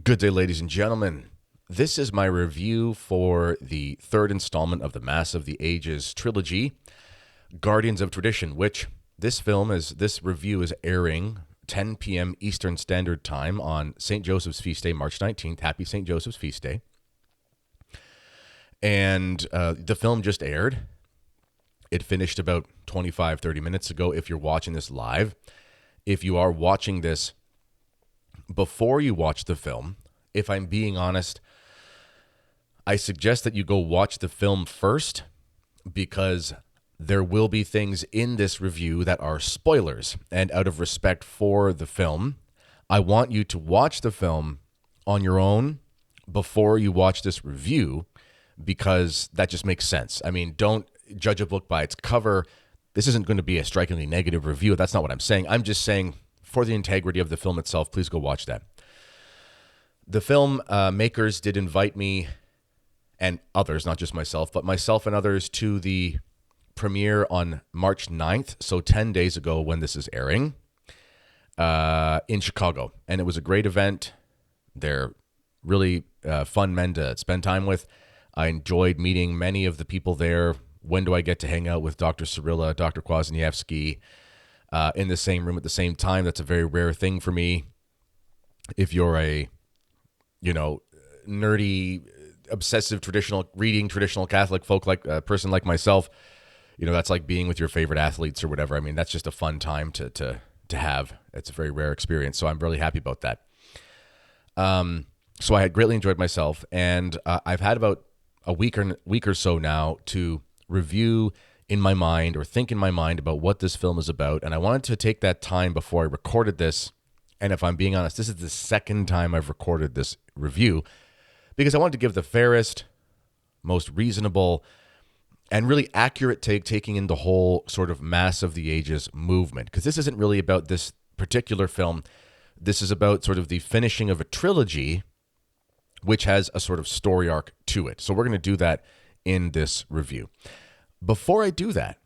Good day, ladies and gentlemen. This is my review for the third installment of the Mass of the Ages trilogy, Guardians of Tradition, which this review is airing 10 p.m. Eastern Standard Time on St. Joseph's Feast Day, March 19th. Happy St. Joseph's Feast Day. And the film just aired. It finished about 25, 30 minutes ago if you're watching this live. If you are watching this before you watch the film, if I'm being honest, I suggest that you go watch the film first because there will be things in this review that are spoilers. And out of respect for the film, I want you to watch the film on your own before you watch this review because that just makes sense. I mean, don't judge a book by its cover. This isn't going to be a strikingly negative review. That's not what I'm saying. I'm just saying for the integrity of the film itself, please go watch that. The film makers did invite me and others, not just myself, but myself and others to the premiere on March 9th, so 10 days ago when this is airing, in Chicago. And it was a great event. They're really fun men to spend time with. I enjoyed meeting many of the people there. When do I get to hang out with Dr. Cyrilla, Dr. Kwasniewski in the same room at the same time? That's a very rare thing for me. If you're a, nerdy, obsessive, traditional Catholic folk like a person like myself, that's like being with your favorite athletes or whatever. I mean, that's just a fun time to have. It's a very rare experience. So I'm really happy about that. So I had greatly enjoyed myself, and I've had about a week or so now to review in my mind or think in my mind about what this film is about. And I wanted to take that time before I recorded this. And if I'm being honest, this is the second time I've recorded this review because I wanted to give the fairest, most reasonable, and really accurate taking in the whole sort of Mass of the Ages movement. Because this isn't really about this particular film. This is about sort of the finishing of a trilogy, which has a sort of story arc to it. So we're going to do that in this review. Before I do that,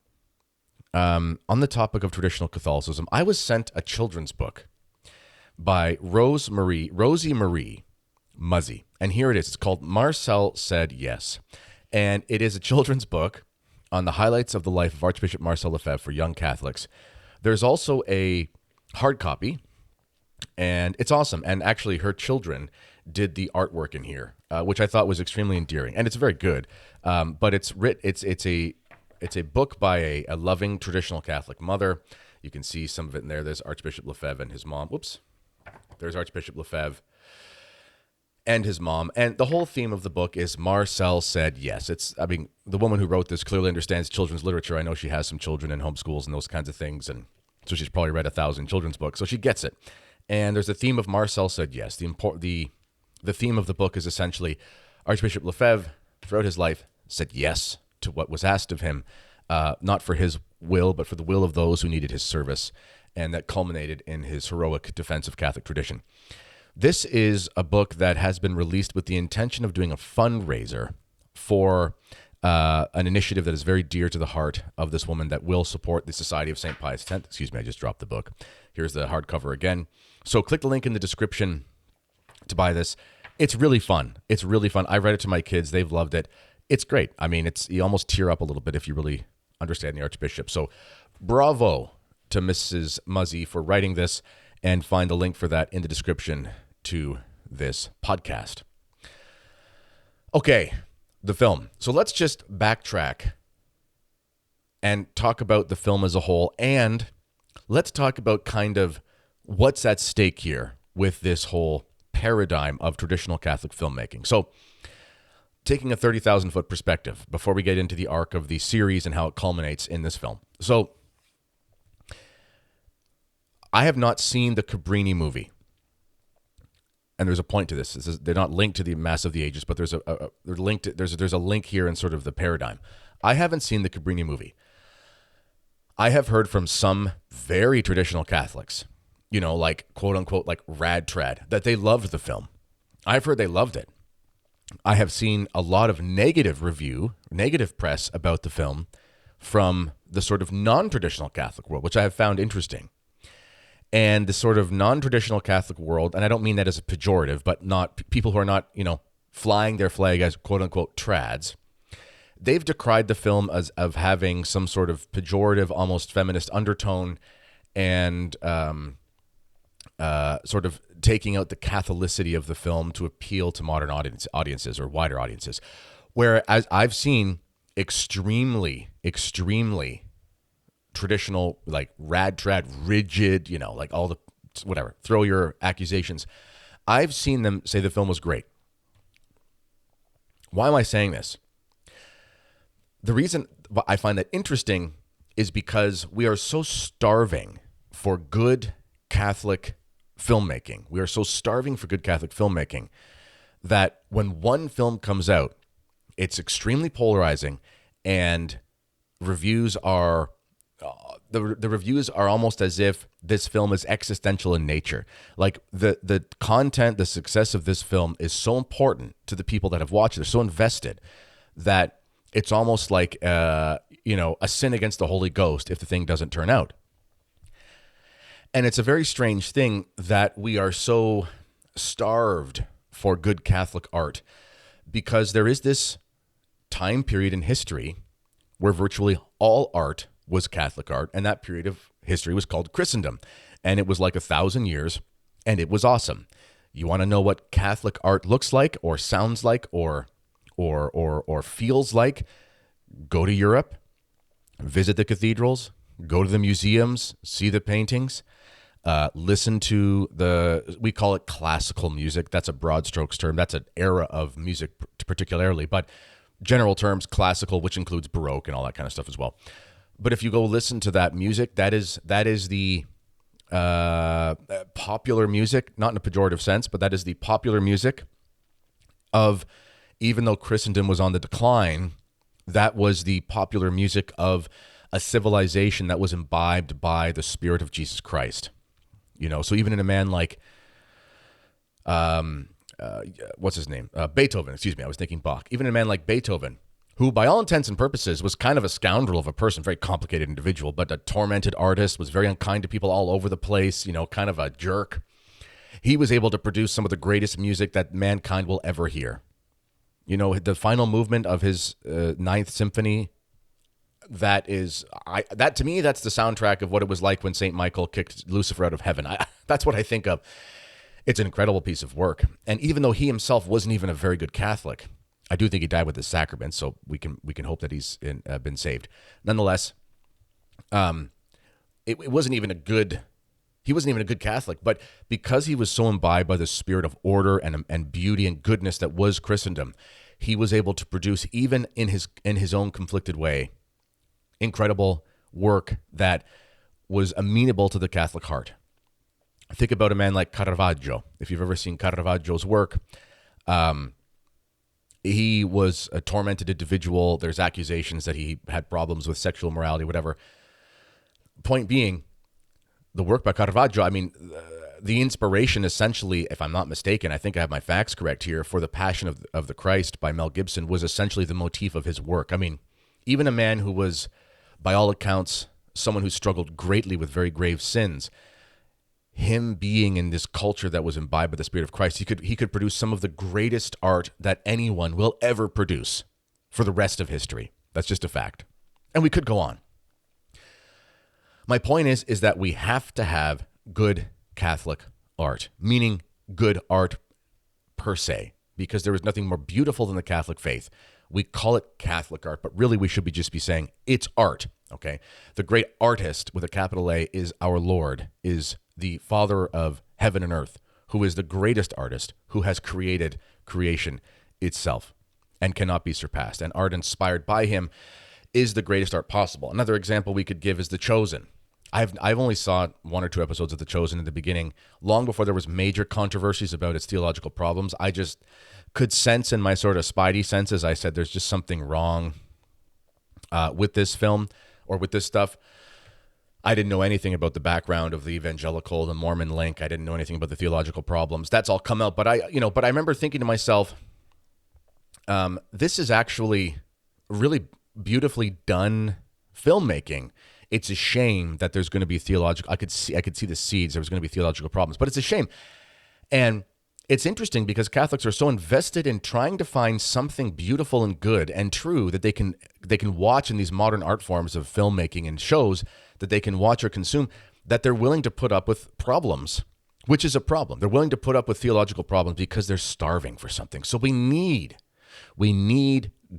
on the topic of traditional Catholicism, I was sent a children's book by Rosie Marie Muzzy. And here it is. It's called Marcel Said Yes. And it is a children's book on the highlights of the life of Archbishop Marcel Lefebvre for young Catholics. There's also a hard copy, and it's awesome. And actually, her children did the artwork in here, which I thought was extremely endearing, and it's very good. But it's a book by a loving traditional Catholic mother. You can see some of it in there. There's Archbishop Lefebvre and his mom. There's Archbishop Lefebvre and his mom, and the whole theme of the book is Marcel Said Yes. The woman who wrote this clearly understands children's literature. I know she has some children in homeschools and those kinds of things, and so she's probably read 1,000 children's books, so she gets it. And there's a theme of Marcel Said Yes. The theme of the book is essentially Archbishop Lefebvre, throughout his life, said yes to what was asked of him, not for his will, but for the will of those who needed his service, and that culminated in his heroic defense of Catholic tradition. This is a book that has been released with the intention of doing a fundraiser for an initiative that is very dear to the heart of this woman that will support the Society of St. Pius X. Excuse me, I just dropped the book. Here's the hardcover again. So click the link in the description to buy this. It's really fun. I read it to my kids. They've loved it. It's great. I mean, you almost tear up a little bit if you really understand the Archbishop. So bravo to Mrs. Muzzy for writing this, and find the link for that in the description to this podcast. Okay, the film. So let's just backtrack and talk about the film as a whole, and let's talk about kind of what's at stake here with this whole paradigm of traditional Catholic filmmaking. So taking a 30,000-foot perspective before we get into the arc of the series and how it culminates in this film. So I have not seen the Cabrini movie. And there's a point to this. They're not linked to the Mass of the Ages, but there's a link here in sort of the paradigm. I haven't seen the Cabrini movie. I have heard from some very traditional Catholics, like quote unquote, like rad trad, that they loved the film. I've heard they loved it. I have seen a lot of negative press about the film from the sort of non-traditional Catholic world, which I have found interesting. and the sort of non-traditional Catholic world, and I don't mean that as a pejorative, but not people who are not, flying their flag as quote unquote trads. They've decried the film as of having some sort of pejorative, almost feminist undertone, and sort of taking out the Catholicity of the film to appeal to modern audiences or wider audiences. Whereas I've seen extremely traditional, like trad, rigid, like all the whatever, throw your accusations. I've seen them say the film was great. Why am I saying this? The reason I find that interesting is because we are so starving for good Catholic filmmaking. We are so starving for good Catholic filmmaking that when one film comes out, it's extremely polarizing, and reviews are the reviews are almost as if this film is existential in nature. Like the content, the success of this film is so important to the people that have watched it. They're so invested that it's almost like a sin against the Holy Ghost if the thing doesn't turn out. And it's a very strange thing that we are so starved for good Catholic art, because there is this time period in history where virtually all art was Catholic art, and that period of history was called Christendom, and it was like 1,000 years, and it was awesome. You want to know what Catholic art looks like, or sounds like, or feels like? Go to Europe, visit the cathedrals, go to the museums, see the paintings, listen to we call it classical music. That's a broad strokes term. That's an era of music particularly, but general terms, classical, which includes Baroque and all that kind of stuff as well. But if you go listen to that music, that is the popular music, not in a pejorative sense, but that is the popular music of, even though Christendom was on the decline, that was the popular music of a civilization that was imbibed by the Spirit of Jesus Christ. So even in a man like, what's his name? Beethoven, excuse me. I was thinking Bach. Even a man like Beethoven, who by all intents and purposes was kind of a scoundrel of a person, very complicated individual, but a tormented artist, was very unkind to people all over the place, kind of a jerk. He was able to produce some of the greatest music that mankind will ever hear. The final movement of his Ninth Symphony, that to me, that's the soundtrack of what it was like when St. Michael kicked Lucifer out of heaven. That's what I think of. It's an incredible piece of work. And even though he himself wasn't even a very good Catholic, I do think he died with the sacrament, so we can hope that he's been saved. Nonetheless, it wasn't even a good. He wasn't even a good Catholic, but because he was so imbibed by the spirit of order and beauty and goodness that was Christendom, he was able to produce, even in his own conflicted way, incredible work that was amenable to the Catholic heart. Think about a man like Caravaggio. If you've ever seen Caravaggio's work, he was a tormented individual. There's accusations that he had problems with sexual morality, whatever. Point being, the work by Caravaggio, the inspiration essentially, if I'm not mistaken, I think I have my facts correct here, for The Passion of the Christ by Mel Gibson was essentially the motif of his work. Even a man who was, by all accounts, someone who struggled greatly with very grave sins, him being in this culture that was imbibed by the Spirit of Christ, he could produce some of the greatest art that anyone will ever produce for the rest of history. That's just a fact. And we could go on. My point is that we have to have good Catholic art, meaning good art per se, because there is nothing more beautiful than the Catholic faith. We call it Catholic art, but really we should just be saying it's art, okay? The great artist, with a capital A, is our Lord, is the Father of heaven and earth, who is the greatest artist, who has created creation itself and cannot be surpassed. And art inspired by him is the greatest art possible. Another example we could give is The Chosen. I've only saw 1 or 2 episodes of The Chosen in the beginning, long before there was major controversies about its theological problems. I just could sense in my sort of spidey senses, I said, there's just something wrong with this film or with this stuff. I didn't know anything about the background of the evangelical, the Mormon link. I didn't know anything about the theological problems. That's all come out. But I remember thinking to myself, this is actually really beautifully done filmmaking. it's a shame that there's going to be theological. I could see the seeds. There was going to be theological problems, but it's a shame. And it's interesting because Catholics are so invested in trying to find something beautiful and good and true that they can watch in these modern art forms of filmmaking and shows that they can watch or consume, that they're willing to put up with problems, which is a problem. They're willing to put up with theological problems because they're starving for something. So we need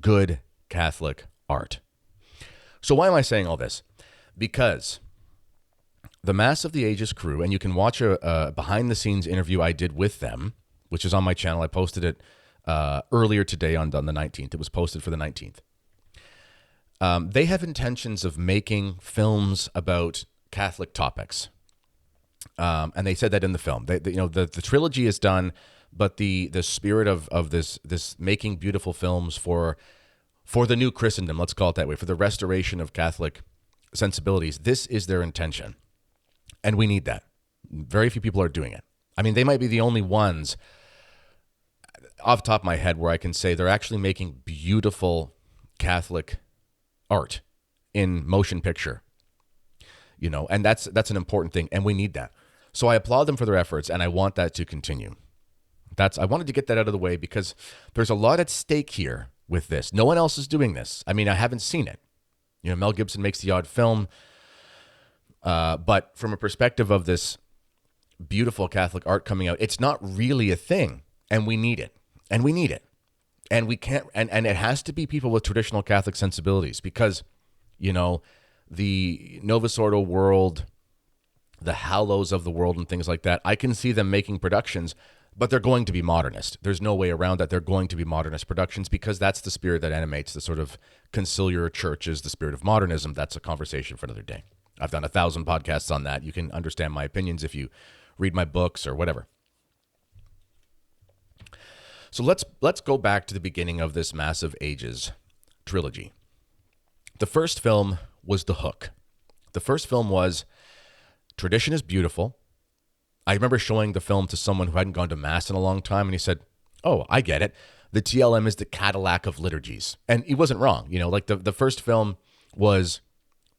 good Catholic art. So why am I saying all this? Because the Mass of the Ages crew, and you can watch a behind-the-scenes interview I did with them, which is on my channel. I posted it earlier today on the 19th. It was posted for the 19th. They have intentions of making films about Catholic topics. And they said that in the film. The trilogy is done, but the spirit of this making beautiful films for the new Christendom, let's call it that way, for the restoration of Catholic sensibilities, this is their intention. And we need that. Very few people are doing it. I mean, they might be the only ones off the top of my head where I can say they're actually making beautiful Catholic art in motion picture, and that's an important thing. And we need that. So I applaud them for their efforts, and I want that to continue. I wanted to get that out of the way because there's a lot at stake here with this. No one else is doing this. I mean, I haven't seen it. Mel Gibson makes the odd film, but from a perspective of this beautiful Catholic art coming out, it's not really a thing, and we need it. And we need it. And we can't, and it has to be people with traditional Catholic sensibilities because, the Novus Ordo world, the Hallows of the world and things like that, I can see them making productions, but they're going to be modernist. There's no way around that. They're going to be modernist productions because that's the spirit that animates the sort of conciliar churches, the spirit of modernism. That's a conversation for another day. I've done 1,000 podcasts on that. You can understand my opinions if you read my books or whatever. So let's go back to the beginning of this Mass of Ages trilogy. The first film was The Hook. The first film was Tradition is Beautiful. I remember showing the film to someone who hadn't gone to Mass in a long time, and he said, "Oh, I get it. The TLM is the Cadillac of liturgies." And he wasn't wrong. The first film was,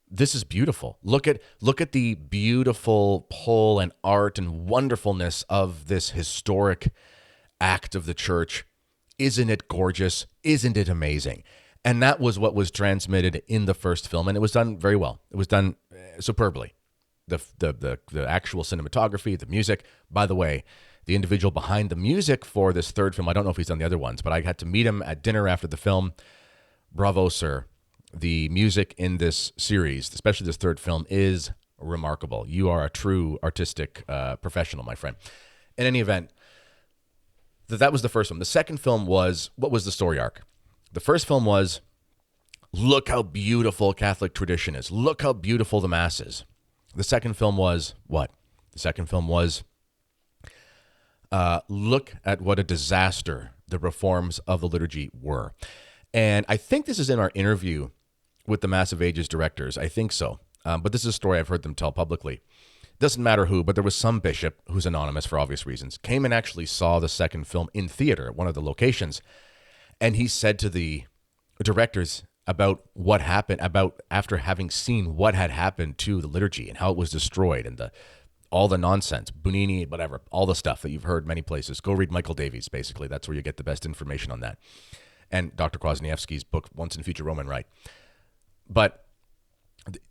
this is beautiful. Look at the beautiful pull and art and wonderfulness of this historic act of the church. Isn't it gorgeous? Isn't it amazing? And that was what was transmitted in the first film, and it was done very well. It was done superbly. The actual cinematography, the music. By the way, the individual behind the music for this third film, I don't know if he's done the other ones, but I had to meet him at dinner after the film. Bravo, sir. The music in this series, especially this third film, is remarkable. You are a true artistic professional, my friend. In any event, that was the first one. The second film was, what was the story arc? The first film was, look how beautiful Catholic tradition is. Look how beautiful the Mass is. The second film was what? The second film was, look at what a disaster the reforms of the liturgy were. And I think this is in our interview with the Mass of Ages directors. I think so. But this is a story I've heard them tell publicly. Doesn't matter who, but there was some bishop who's anonymous for obvious reasons, came and actually saw the second film in theater at one of the locations. And he said to the directors about what happened, about after having seen what had happened to the liturgy and how it was destroyed and all the nonsense, Bunini, whatever, all the stuff that you've heard many places. Go read Michael Davies, basically. That's where you get the best information on that. And Dr. Kwasniewski's book, Once and Future Roman Rite. But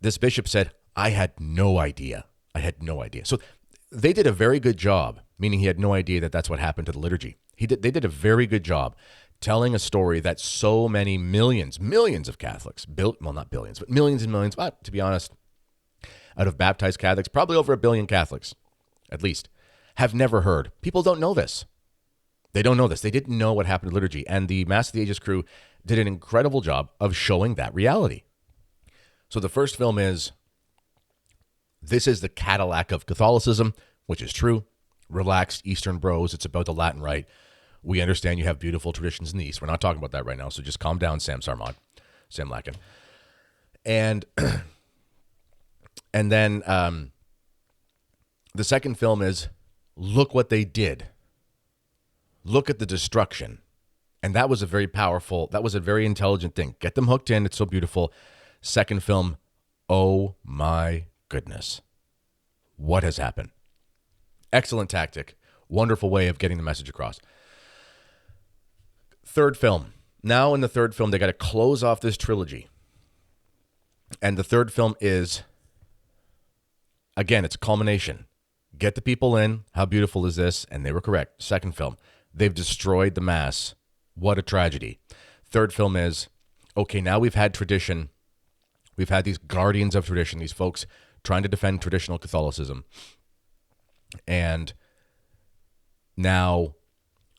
this bishop said, I had no idea. I had no idea. So they did a very good job, meaning he had no idea that that's what happened to the liturgy. They did a very good job telling a story that so many millions of Catholics, well, not billions, but millions and millions, but to be honest, out of baptized Catholics, probably over 1 billion Catholics, at least, have never heard. People don't know this. They don't know this. They didn't know what happened to liturgy. And the Mass of the Ages crew did an incredible job of showing that reality. So the first film is, this is the Cadillac of Catholicism, which is true. Relaxed Eastern bros. It's about the Latin Rite. We understand you have beautiful traditions in the East. We're not talking about that right now, so just calm down, Sam Lacken. And then the second film is, look what they did. Look at the destruction. And that was a very powerful, that was a very intelligent thing. Get them hooked in. It's so beautiful. Second film, Oh my goodness. What has happened? Excellent tactic. Wonderful way of getting the message across. Third film. Now in the third film, they got to close off this trilogy. And the third film is, again, it's a culmination. Get the people in. How beautiful is this? And they were correct. Second film, they've destroyed the Mass. What a tragedy. Third film is, okay, now we've had tradition. We've had these guardians of tradition, these folks trying to defend traditional Catholicism. And now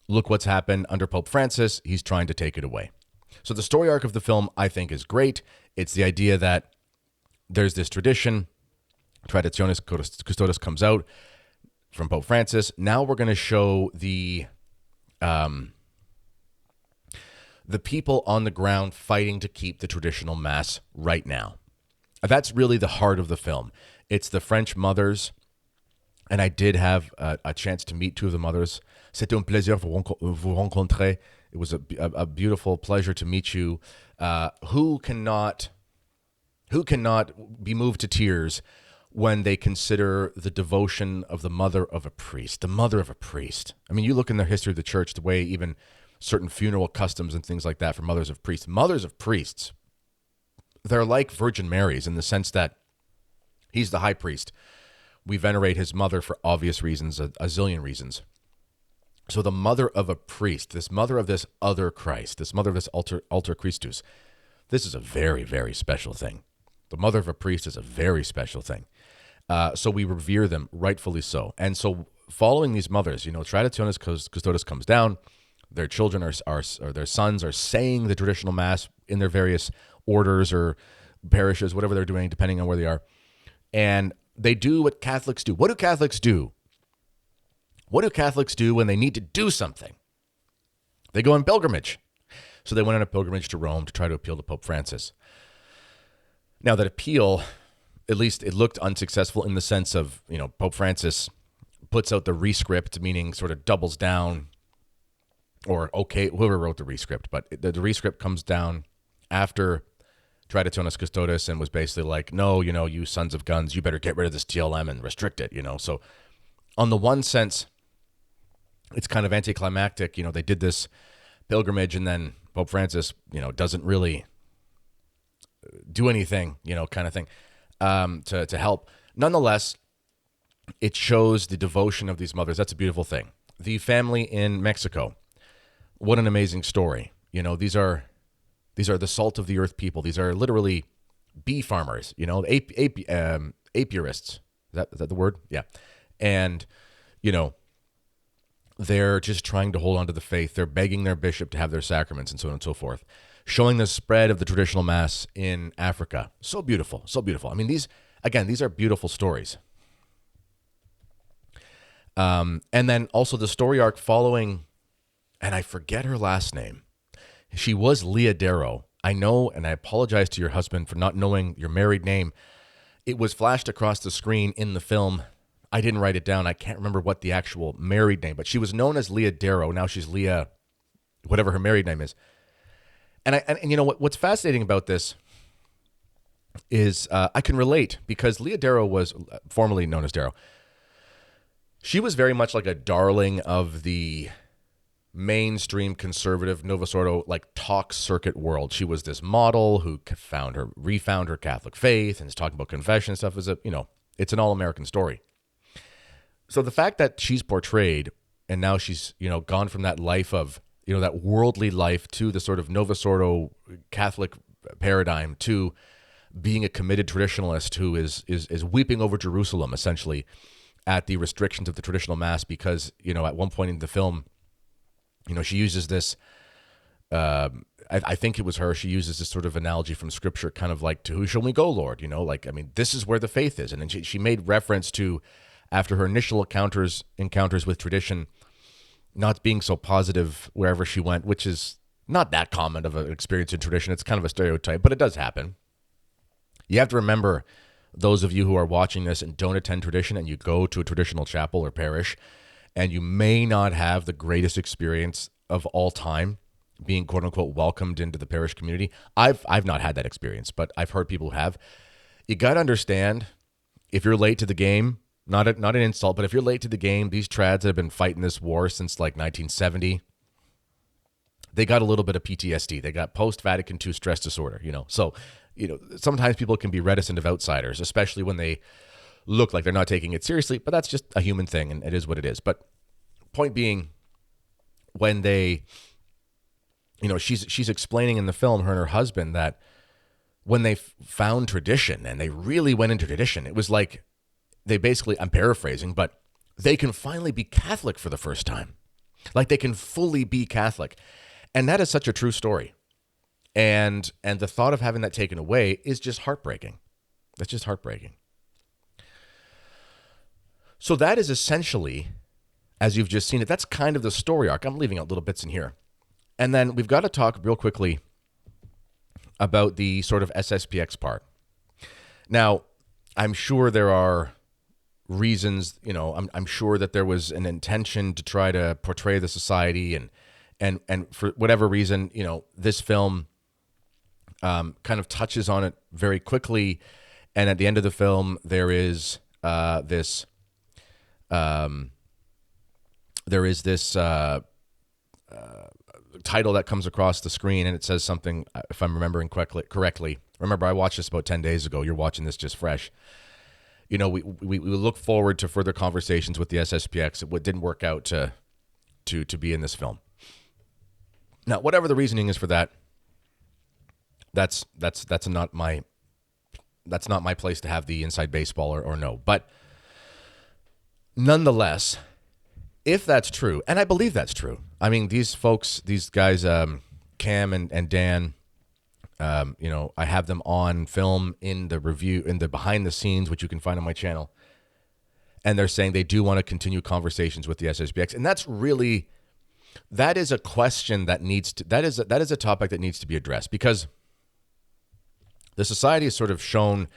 look what's happened under Pope Francis. He's trying to take it away. So the story arc of the film, I think, is great. It's the idea that there's this tradition. Traditionis Custodes comes out from Pope Francis. Now we're going to show the people on the ground fighting to keep the traditional Mass right now. That's really the heart of the film. It's the French mothers, and I did have a chance to meet two of the mothers. C'était un plaisir vous rencontrer. It was a beautiful pleasure to meet you. Who cannot be moved to tears when they consider the devotion of the mother of a priest, the mother of a priest? I mean, you look in the history of the church, the way even certain funeral customs and things like that for mothers of priests. Mothers of priests, they're like Virgin Mary's in the sense that he's the high priest. We venerate his mother for obvious reasons, a zillion reasons. So the mother of a priest, this mother of this other Christ, this mother of this alter Christus, this is a very, very special thing. The mother of a priest is a very special thing. So we revere them, rightfully so. And so following these mothers, Traditionis Custodes comes down. Their children or their sons are saying the traditional Mass in their various orders or parishes, whatever they're doing, depending on where they are. And they do what Catholics do. What do Catholics do? What do Catholics do when they need to do something? They go on pilgrimage. So they went on a pilgrimage to Rome to try to appeal to Pope Francis. Now that appeal, at least it looked unsuccessful in the sense of, Pope Francis puts out the rescript, meaning sort of doubles down, or okay, whoever wrote the rescript, but the rescript comes down after Traditionis Custodes and was basically like, no, you sons of guns, you better get rid of this TLM and restrict it, So on the one sense, it's kind of anticlimactic. They did this pilgrimage and then Pope Francis, doesn't really do anything, kind of thing, to help. Nonetheless, it shows the devotion of these mothers. That's a beautiful thing. The family in Mexico, what an amazing story. These are the salt of the earth people. These are literally bee farmers, apiarists. Is that the word? Yeah. And, they're just trying to hold on to the faith. They're begging their bishop to have their sacraments and so on and so forth, showing the spread of the traditional Mass in Africa. So beautiful, so beautiful. I mean, these are beautiful stories. And then also the story arc following, and I forget her last name. She was Leah Dero. I know, and I apologize to your husband for not knowing your married name. It was flashed across the screen in the film. I didn't write it down. I can't remember what the actual married name, but she was known as Leah Dero. Now she's Leah, whatever her married name is. And what's fascinating about this is I can relate because Leah Dero was formerly known as Dero. She was very much like a darling of the mainstream conservative Novus Ordo talk circuit world. She was this model who refound her Catholic faith and is talking about confession and stuff. It's an all-American story. So the fact that she's portrayed and now she's, gone from that life of, that worldly life to the sort of Novus Ordo Catholic paradigm to being a committed traditionalist who is weeping over Jerusalem essentially at the restrictions of the traditional Mass because, at one point in the film, she uses this, I think it was her, she uses this sort of analogy from scripture, kind of like, to who shall we go, Lord? This is where the faith is. And then she made reference to, after her initial encounters with tradition, not being so positive wherever she went, which is not that common of an experience in tradition. It's kind of a stereotype, but it does happen. You have to remember, those of you who are watching this and don't attend tradition and you go to a traditional chapel or parish, and you may not have the greatest experience of all time being quote unquote welcomed into the parish community. I've not had that experience, but I've heard people who have. you got to understand, if you're late to the game, not an insult, but if you're late to the game, these trads that have been fighting this war since like 1970, they got a little bit of PTSD. They got post-Vatican II stress disorder, So, sometimes people can be reticent of outsiders, especially when they look like they're not taking it seriously, but that's just a human thing, and it is what it is. But point being, when they, she's explaining in the film, her and her husband, that when they found tradition and they really went into tradition, it was like they basically, I'm paraphrasing, but they can finally be Catholic for the first time. Like they can fully be Catholic. And that is such a true story. And the thought of having that taken away is just heartbreaking. That's just heartbreaking. So that is essentially, as you've just seen it, that's kind of the story arc. I'm leaving out little bits in here. And then we've got to talk real quickly about the sort of SSPX part. Now, I'm sure there are reasons, I'm sure that there was an intention to try to portray the society, and for whatever reason, this film kind of touches on it very quickly. And at the end of the film, there is this title that comes across the screen, and it says something, if I'm remembering correctly. Remember, I watched this about 10 days ago. You're watching this just fresh. We look forward to further conversations with the SSPX. It didn't work out to be in this film. Now, whatever the reasoning is for that, that's not my place to have the inside baseball or no. But nonetheless, if that's true, and I believe that's true, I mean, these guys, Cam and Dan, I have them on film in the review, in the behind the scenes, which you can find on my channel. And they're saying they do want to continue conversations with the SSPX. And that is a question that is a topic that needs to be addressed, because the society is sort of shown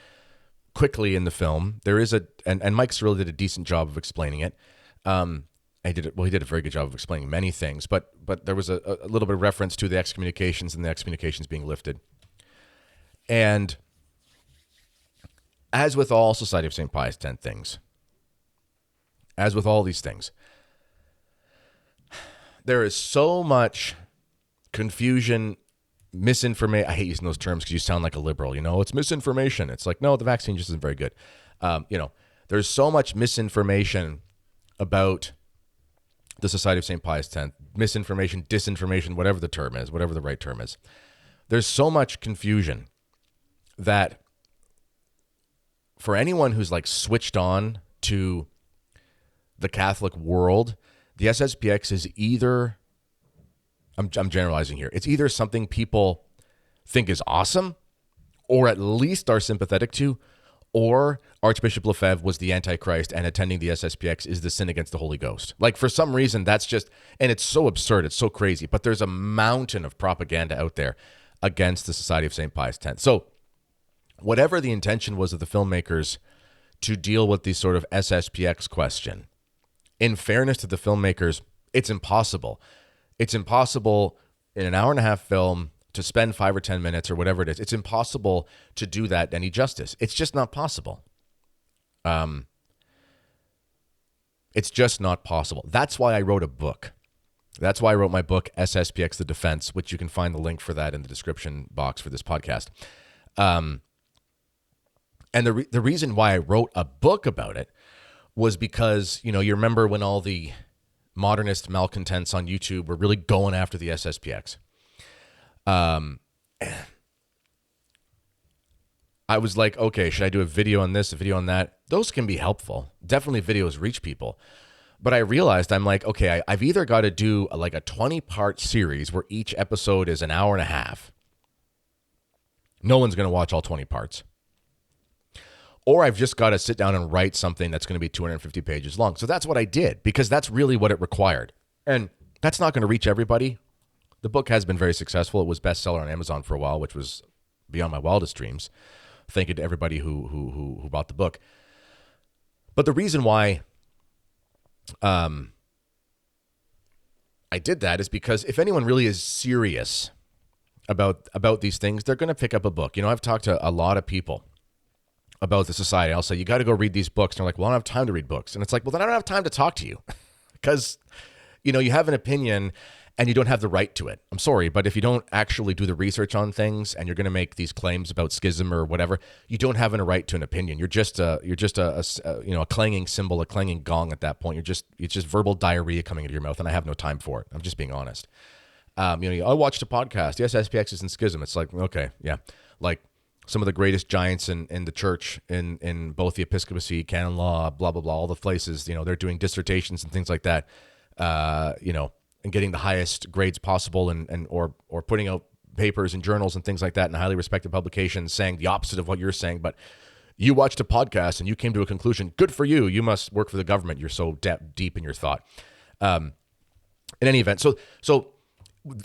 quickly in the film. There is and Mike's really did a decent job of explaining it. He did a very good job of explaining many things, but there was a little bit of reference to the excommunications and the excommunications being lifted. And as with all Society of St. Pius X things, as with all these things, there is so much confusion, misinformation. I hate using those terms because you sound like a liberal. It's misinformation. It's like, no, the vaccine just isn't very good. There's so much misinformation about the Society of St. Pius X, misinformation, disinformation, whatever the term is, whatever the right term is. There's so much confusion that for anyone who's like switched on to the Catholic world, the SSPX is either, I'm generalizing here, it's either something people think is awesome, or at least are sympathetic to, or Archbishop Lev was the Antichrist and attending the SSPX is the sin against the Holy Ghost. Like, for some reason, that's just, and it's so absurd, it's so crazy, but there's a mountain of propaganda out there against the Society of St. Pius X. So whatever the intention was of the filmmakers to deal with the sort of SSPX question, in fairness to the filmmakers, it's impossible. It's impossible in an hour-and-a-half film to spend 5 or 10 minutes or whatever it is. It's impossible to do that any justice. It's just not possible. It's just not possible. That's why I wrote a book. That's why I wrote my book, SSPX The Defense, which you can find the link for that in the description box for this podcast. And the reason why I wrote a book about it was because, you remember when all the modernist malcontents on YouTube were really going after the SSPX. I was like, okay, should I do a video on this, a video on that? Those can be helpful. Definitely videos reach people. But I realized, I'm like, okay, I've either got to do a 20-part series where each episode is an hour and a half. No one's going to watch all 20 parts. Or I've just got to sit down and write something that's going to be 250 pages long. So that's what I did, because that's really what it required. And that's not going to reach everybody. The book has been very successful. It was bestseller on Amazon for a while, which was beyond my wildest dreams. Thank you to everybody who bought the book. But the reason why I did that is because if anyone really is serious about these things, they're going to pick up a book. I've talked to a lot of people about the society. I'll say, you got to go read these books. And they're like, well, I don't have time to read books. And it's like, well, then I don't have time to talk to you because, you have an opinion and you don't have the right to it. I'm sorry, but if you don't actually do the research on things and you're going to make these claims about schism or whatever, you don't have a right to an opinion. You're just a clanging cymbal, a clanging gong at that point. It's just verbal diarrhea coming into your mouth, and I have no time for it. I'm just being honest. I watched a podcast. Yes, SPX is in schism. It's like, okay, yeah, like some of the greatest giants in the church, in both the episcopacy, canon law, blah blah blah, all the places. They're doing dissertations and things like that. And getting the highest grades possible, or putting out papers and journals and things like that in highly respected publications, saying the opposite of what you're saying. But you watched a podcast and you came to a conclusion. Good for you. You must work for the government. You're so deep in your thought. In any event, so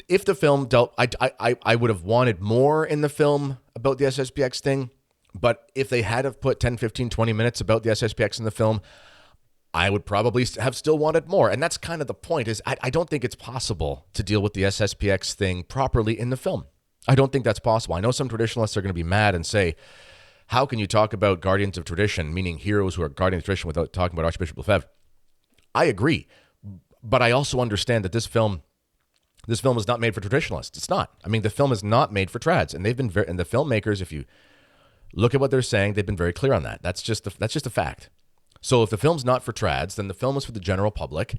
if the film dealt, I would have wanted more in the film about the SSPX thing. But if they had have put 10, 15, 20 minutes about the SSPX in the film, I would probably have still wanted more. And that's kind of the point, is I don't think it's possible to deal with the SSPX thing properly in the film. I don't think that's possible. I know some traditionalists are going to be mad and say, how can you talk about guardians of tradition, meaning heroes who are guardians of tradition, without talking about Archbishop Lev? I agree. But I also understand that this film is not made for traditionalists. It's not. I mean, the film is not made for trads. And and the filmmakers, if you look at what they're saying, they've been very clear on that. That's just a fact. So if the film's not for trads, then the film is for the general public,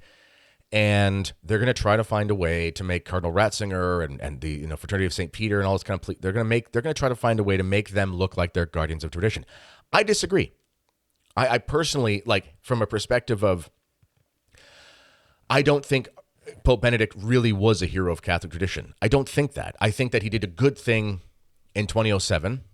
and they're going to try to find a way to make Cardinal Ratzinger and the Fraternity of St. Peter and all this kind of they're going to try to find a way to make them look like they're guardians of tradition. I disagree. I personally, like, from a perspective of, I don't think Pope Benedict really was a hero of Catholic tradition. I don't think that. I think that he did a good thing in 2007.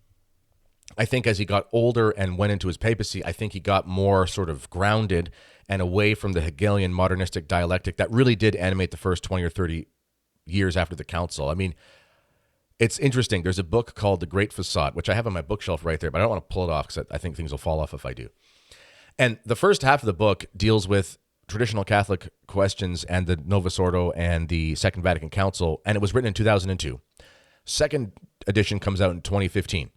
I think as he got older and went into his papacy, I think he got more sort of grounded and away from the Hegelian modernistic dialectic that really did animate the first 20 or 30 years after the council. I mean, it's interesting. There's a book called The Great Facade, which I have on my bookshelf right there, but I don't want to pull it off because I think things will fall off if I do. And the first half of the book deals with traditional Catholic questions and the Novus Ordo and the Second Vatican Council, and it was written in 2002. Second edition comes out in 2015.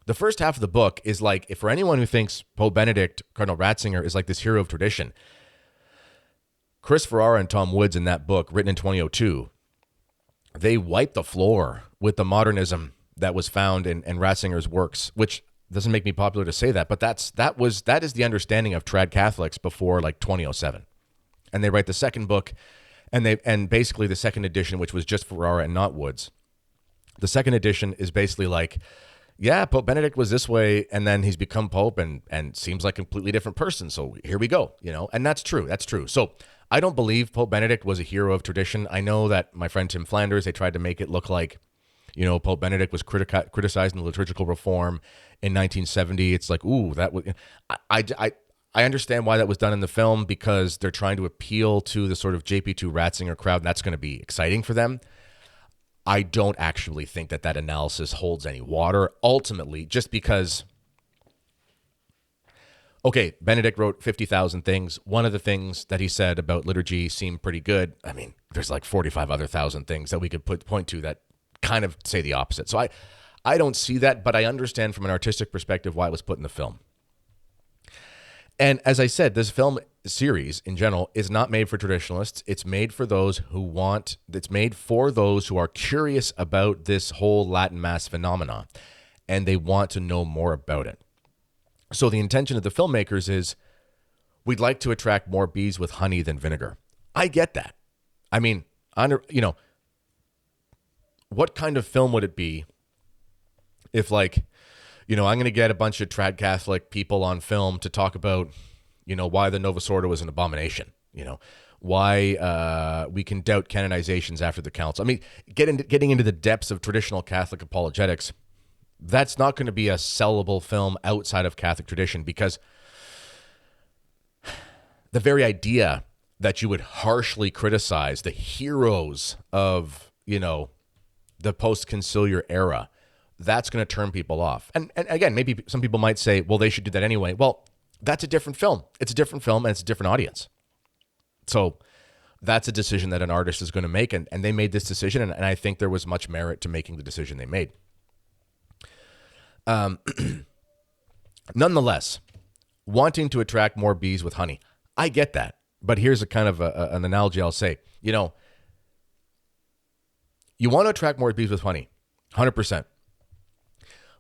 The first half of the book is like, if for anyone who thinks Pope Benedict, Cardinal Ratzinger is like this hero of tradition, Chris Ferrara and Tom Woods in that book, written in 2002, they wiped the floor with the modernism that was found in Ratzinger's works, which doesn't make me popular to say that, but that is the understanding of trad Catholics before like 2007. And they write the second book, and basically the second edition, which was just Ferrara and not Woods. The second edition is basically like, yeah, Pope Benedict was this way, and then he's become Pope and seems like a completely different person. So here we go, and that's true. That's true. So I don't believe Pope Benedict was a hero of tradition. I know that my friend Tim Flanders, they tried to make it look like, Pope Benedict was criticizing the liturgical reform in 1970. It's like, ooh, that was. I understand why that was done in the film, because they're trying to appeal to the sort of JP2 Ratzinger crowd, and that's going to be exciting for them. I don't actually think that analysis holds any water, ultimately, just because, okay, Benedict wrote 50,000 things. One of the things that he said about liturgy seemed pretty good. I mean, there's like 45 other thousand things that we could point to that kind of say the opposite. So I don't see that, but I understand from an artistic perspective why it was put in the film. And as I said, this film series in general is not made for traditionalists. It's made for those it's made for those who are curious about this whole Latin Mass phenomenon, and they want to know more about it. So the intention of the filmmakers is, we'd like to attract more bees with honey than vinegar. I get that. I mean, what kind of film would it be if, like, I'm going to get a bunch of trad Catholic people on film to talk about, why the Novus Ordo is an abomination, why we can doubt canonizations after the council. I mean, getting into the depths of traditional Catholic apologetics, that's not going to be a sellable film outside of Catholic tradition, because the very idea that you would harshly criticize the heroes of, the post-conciliar era, that's going to turn people off. And again, maybe some people might say, well, they should do that anyway. Well, that's a different film. It's a different film, and it's a different audience. So that's a decision that an artist is going to make, and they made this decision, and I think there was much merit to making the decision they made. Nonetheless, wanting to attract more bees with honey, I get that. But here's a kind of an analogy I'll say. You want to attract more bees with honey, 100%.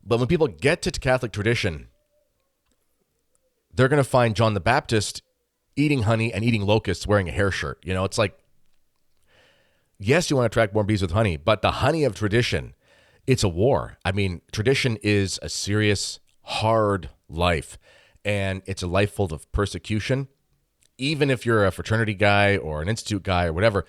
But when people get to Catholic tradition, they're going to find John the Baptist eating honey and eating locusts wearing a hair shirt. It's like, yes, you want to attract more bees with honey, but the honey of tradition, it's a war. I mean, tradition is a serious, hard life, and it's a life full of persecution, even if you're a fraternity guy or an institute guy or whatever.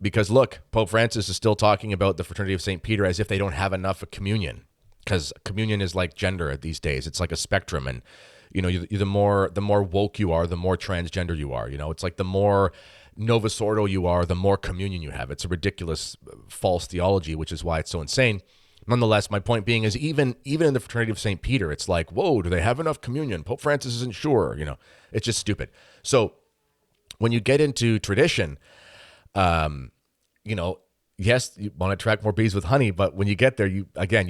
Because look, Pope Francis is still talking about the fraternity of St. Peter as if they don't have enough of communion, because communion is like gender these days. It's like a spectrum, and the more woke you are, the more transgender you are. It's like the more Novus Ordo you are, the more communion you have. It's a ridiculous, false theology, which is why it's so insane. Nonetheless, my point being is even in the fraternity of St. Peter, it's like, whoa, do they have enough communion? Pope Francis isn't sure. It's just stupid. So when you get into tradition, yes, you want to attract more bees with honey, but when you get there, you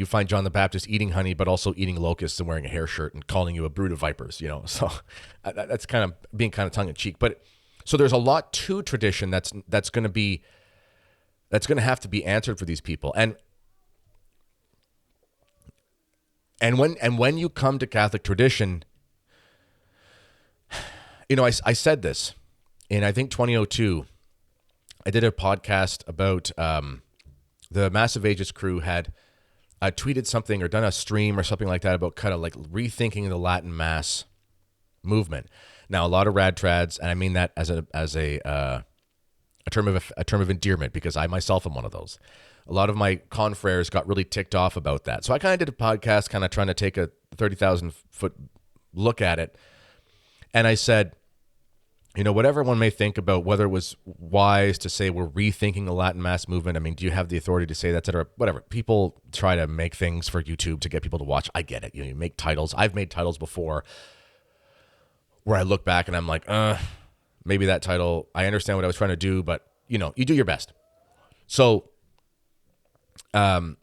find John the Baptist eating honey, but also eating locusts and wearing a hair shirt and calling you a brood of vipers, So that's kind of being kind of tongue in cheek. But so there's a lot to tradition that's going to have to be answered for these people. And when you come to Catholic tradition, I said this in, I think, 2002. I did a podcast about the Massive Ages crew had tweeted something or done a stream or something like that about kind of like rethinking the Latin Mass movement. Now, a lot of rad trads, and I mean that as a term of endearment, because I myself am one of those. A lot of my confreres got really ticked off about that. So I kind of did a podcast kind of trying to take a 30,000 foot look at it. And I said, whatever one may think about whether it was wise to say we're rethinking the Latin Mass movement. I mean, do you have the authority to say that, et cetera? Whatever. People try to make things for YouTube to get people to watch. I get it. You make titles. I've made titles before where I look back and I'm like, maybe that title, I understand what I was trying to do, but, you do your best. So I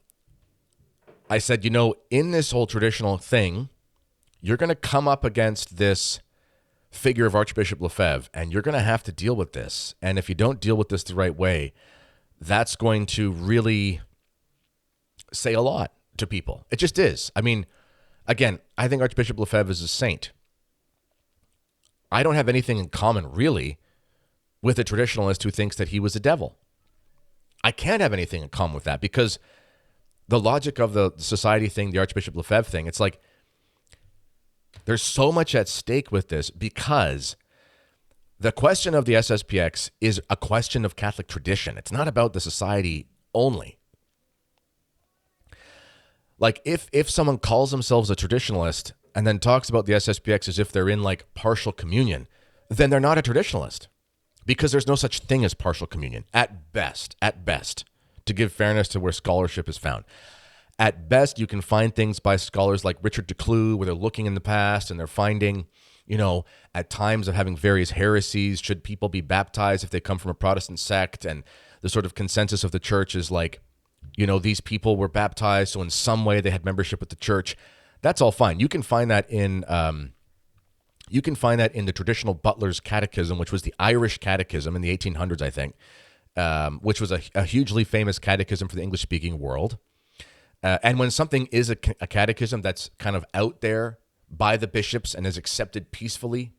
said, in this whole traditional thing, you're going to come up against this figure of Archbishop Lev, and you're going to have to deal with this. And if you don't deal with this the right way, that's going to really say a lot to people. It just is. I mean, again, I think Archbishop Lev is a saint. I don't have anything in common, really, with a traditionalist who thinks that he was a devil. I can't have anything in common with that, because the logic of the society thing, the Archbishop Lev thing, it's like, there's so much at stake with this, because the question of the SSPX is a question of Catholic tradition. It's not about the society only. Like if someone calls themselves a traditionalist and then talks about the SSPX as if they're in like partial communion, then they're not a traditionalist, because there's no such thing as partial communion at best, to give fairness to where scholarship is found. At best, you can find things by scholars like Richard Decloux, where they're looking in the past and they're finding, at times of having various heresies. Should people be baptized if they come from a Protestant sect? And the sort of consensus of the church is like, these people were baptized, so in some way they had membership with the church. That's all fine. You can find that in the traditional Butlers catechism, which was the Irish catechism in the 1800s, I think, which was a hugely famous catechism for the English-speaking world. And when something is a catechism that's kind of out there by the bishops and is accepted peacefully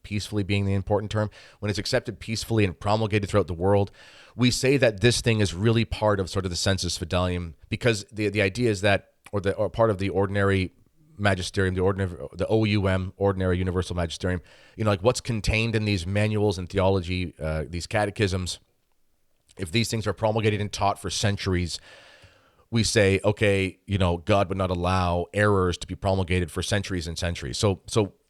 being the important term, when it's accepted peacefully and promulgated throughout the world, we say that this thing is really part of sort of the sensus fidelium, because the idea is that, or part of the ordinary magisterium, the OUM, ordinary universal magisterium, like what's contained in these manuals and theology, these catechisms, if these things are promulgated and taught for centuries, we say, okay, God would not allow errors to be promulgated for centuries and centuries. So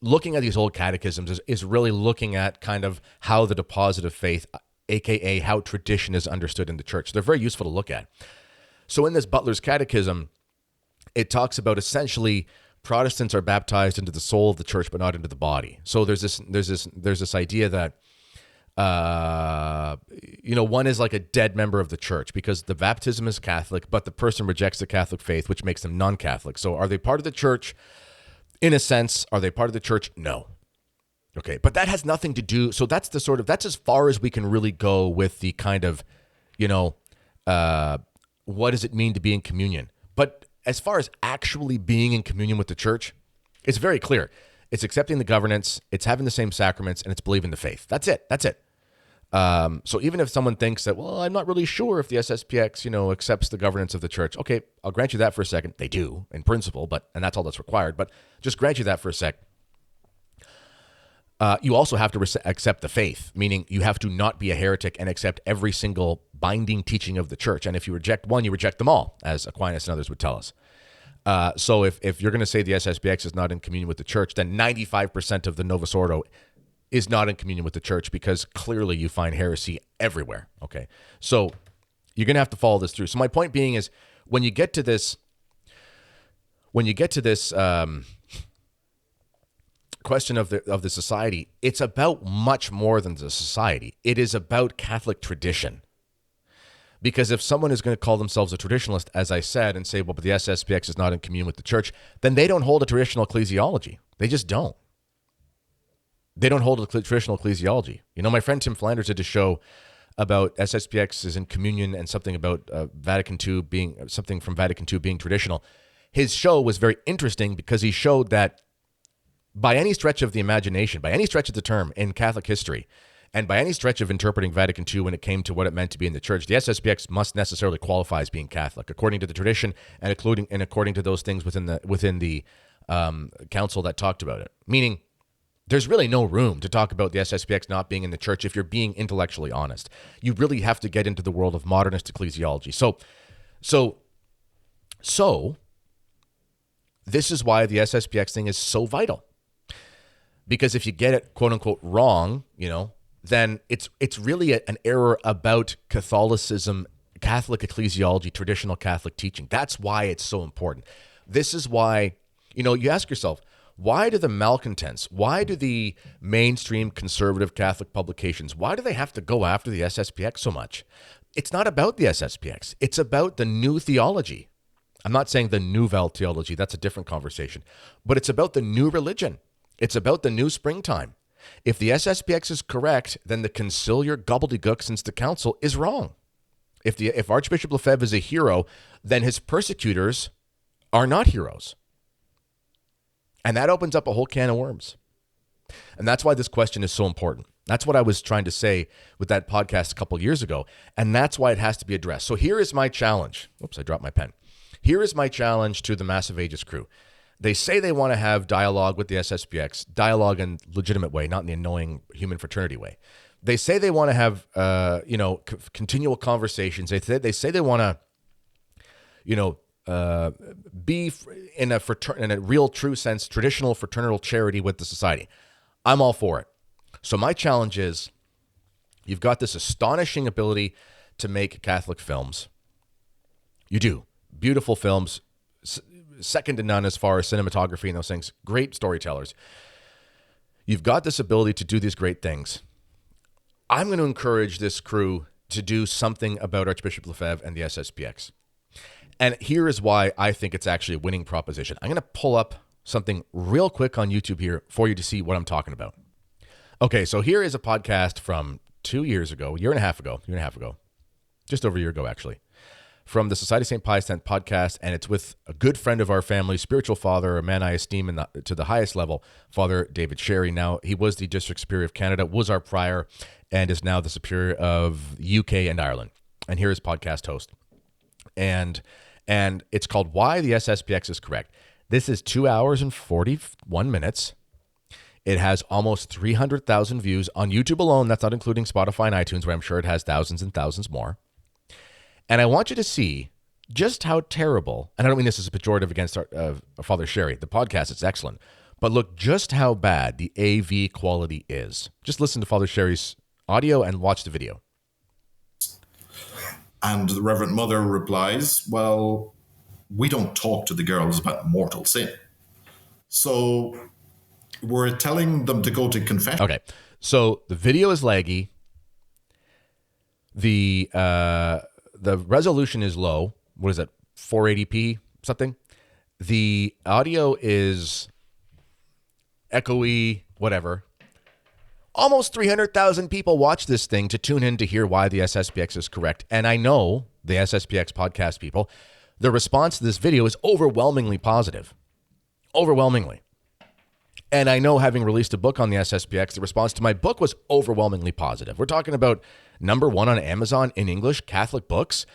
looking at these old catechisms is really looking at kind of how the deposit of faith, aka how tradition is understood in the church. They're very useful to look at. So in this Butler's catechism, it talks about essentially Protestants are baptized into the soul of the church, but not into the body. So there's this idea that one is like a dead member of the church because the baptism is Catholic, but the person rejects the Catholic faith, which makes them non-Catholic. So are they part of the church In a sense, are they part of the church? No. Okay, but that has nothing to do. So that's that's as far as we can really go with the kind of, what does it mean to be in communion? But as far as actually being in communion with the church, it's very clear. It's accepting the governance, it's having the same sacraments, and it's believing the faith. That's it. So even if someone thinks that, well, I'm not really sure if the SSPX, accepts the governance of the church. Okay, I'll grant you that for a second. They do in principle, and that's all that's required. But just grant you that for a sec. You also have to accept the faith, meaning you have to not be a heretic and accept every single binding teaching of the church. And if you reject one, you reject them all, as Aquinas and others would tell us. So if you're going to say the SSPX is not in communion with the church, then 95% of the Novus Ordo is not in communion with the church, because clearly you find heresy everywhere. Okay, so you're going to have to follow this through. So my point being is, when you get to this question of the society, it's about much more than the society. It is about Catholic tradition. Because if someone is going to call themselves a traditionalist, as I said, and say, well, but the SSPX is not in communion with the church, then they don't hold a traditional ecclesiology. They just don't. They don't hold a traditional ecclesiology. My friend Tim Flanders did a show about SSPX is in communion and something about Vatican II being traditional. His show was very interesting because he showed that by any stretch of the imagination, by any stretch of the term in Catholic history, and by any stretch of interpreting Vatican II when it came to what it meant to be in the church, the SSPX must necessarily qualify as being Catholic, according to the tradition and according to those things within the council that talked about it. Meaning, there's really no room to talk about the SSPX not being in the church if you're being intellectually honest. You really have to get into the world of modernist ecclesiology. So this is why the SSPX thing is so vital. Because if you get it, quote unquote, wrong, then it's really an error about Catholicism, Catholic ecclesiology, traditional Catholic teaching. That's why it's so important. This is why, you ask yourself, why do the malcontents, why do the mainstream conservative Catholic publications, why do they have to go after the SSPX so much? It's not about the SSPX. It's about the new theology. I'm not saying the nouvelle theology. That's a different conversation. But it's about the new religion. It's about the new springtime. If the SSPX is correct, then the conciliar gobbledygook since the council is wrong. If Archbishop Lev is a hero, then his persecutors are not heroes. And that opens up a whole can of worms. And that's why this question is so important. That's what I was trying to say with that podcast a couple years ago. And that's why it has to be addressed. So here is my challenge. Oops, I dropped my pen. Here is my challenge to the Massive Ages crew. They say they want to have dialogue with the SSPX, dialogue in a legitimate way, not in the annoying human fraternity way. They say they want to have, continual conversations. They say they want to, be in a real true sense, traditional fraternal charity with the society. I'm all for it. So my challenge is, you've got this astonishing ability to make Catholic films. You do. Beautiful films, second to none as far as cinematography and those things. Great storytellers. You've got this ability to do these great things. I'm going to encourage this crew to do something about Archbishop Lev and the SSPX. And here is why I think it's actually a winning proposition. I'm going to pull up something real quick on YouTube here for you to see what I'm talking about. Okay, so here is a podcast from 2 years ago, year and a half ago, just over a year ago, actually, from the Society of St. Pius X podcast, and it's with a good friend of our family, spiritual father, a man I esteem to the highest level, Father David Sherry. Now, he was the District Superior of Canada, was our prior, and is now the Superior of UK and Ireland. And here is podcast host. And it's called Why the SSPX is Correct. This is 2 hours and 41 minutes. It has almost 300,000 views on YouTube alone. That's not including Spotify and iTunes, where I'm sure it has thousands and thousands more. And I want you to see just how terrible, and I don't mean this as a pejorative against Father Sherry. The podcast is excellent. But look just how bad the AV quality is. Just listen to Father Sherry's audio and watch the video. And the Reverend Mother replies, well, we don't talk to the girls about mortal sin. So we're telling them to go to confession. Okay, so the video is laggy. The resolution is low. What is it? 480p something. The audio is echoey, whatever. Almost 300,000 people watch this thing to tune in to hear why the SSPX is correct. And I know the SSPX podcast people, the response to this video is overwhelmingly positive. Overwhelmingly. And I know, having released a book on the SSPX, the response to my book was overwhelmingly positive. We're talking about #1 on Amazon in English, Catholic books,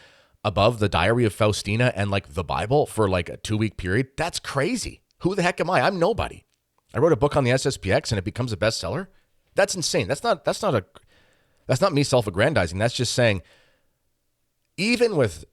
above the Diary of Faustina and like the Bible for like a 2-week period. That's crazy. Who the heck am I? I'm nobody. I wrote a book on the SSPX and it becomes a bestseller. That's insane. That's not me self-aggrandizing. That's just saying, even with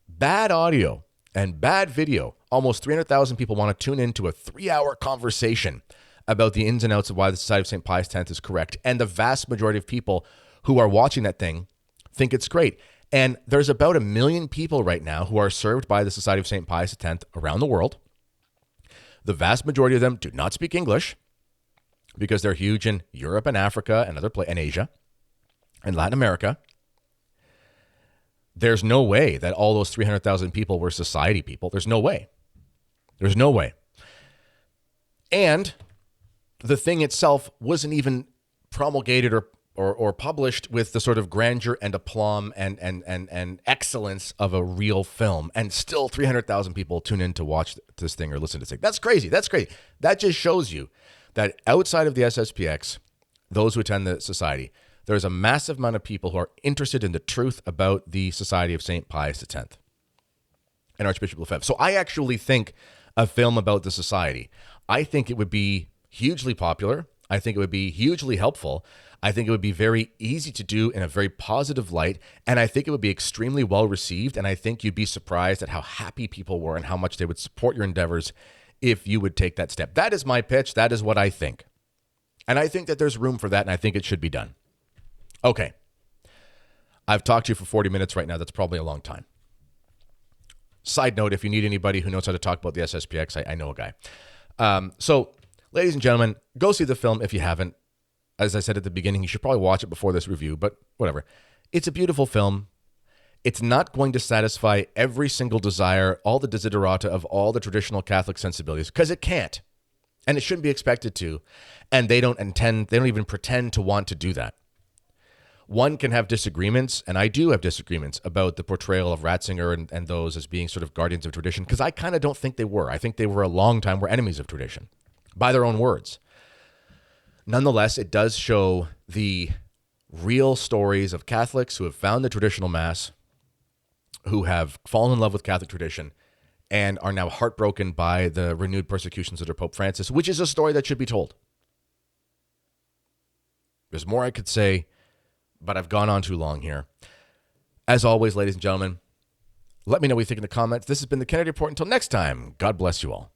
bad audio and bad video, almost 300,000 people want to tune into a 3-hour conversation about the ins and outs of why the Society of St. Pius X is correct. And the vast majority of people who are watching that thing think it's great. And there's about 1 million people right now who are served by the Society of St. Pius X around the world. The vast majority of them do not speak English because they're huge in Europe and Africa and and Asia and Latin America. There's no way that all those 300,000 people were society people. There's no way. There's no way. And the thing itself wasn't even promulgated or published with the sort of grandeur and aplomb and excellence of a real film. And still 300,000 people tune in to watch this thing or listen to this thing. That's crazy. That's crazy. That just shows you that outside of the SSPX, those who attend the society, there's a massive amount of people who are interested in the truth about the Society of St. Pius X and Archbishop Lev. So I actually think a film about the society, I think it would be hugely popular. I think it would be hugely helpful. I think it would be very easy to do in a very positive light. And I think it would be extremely well received. And I think you'd be surprised at how happy people were and how much they would support your endeavors if you would take that step. That is my pitch. That is what I think. And I think that there's room for that, and I think it should be done. Okay. I've talked to you for 40 minutes right now. That's probably a long time. Side note, if you need anybody who knows how to talk about the SSPX, I know a guy. So, ladies and gentlemen, go see the film if you haven't. As I said at the beginning, you should probably watch it before this review, but whatever. It's a beautiful film. It's not going to satisfy every single desire, all the desiderata of all the traditional Catholic sensibilities, because it can't. And it shouldn't be expected to. And they don't even pretend to want to do that. One can have disagreements, and I do have disagreements about the portrayal of Ratzinger and those as being sort of guardians of tradition, because I kind of don't think they were. I think they were were enemies of tradition, by their own words. Nonetheless, it does show the real stories of Catholics who have found the traditional Mass, who have fallen in love with Catholic tradition, and are now heartbroken by the renewed persecutions under Pope Francis, which is a story that should be told. There's more I could say, but I've gone on too long here. As always, ladies and gentlemen, let me know what you think in the comments. This has been the Kennedy Report. Until next time, God bless you all.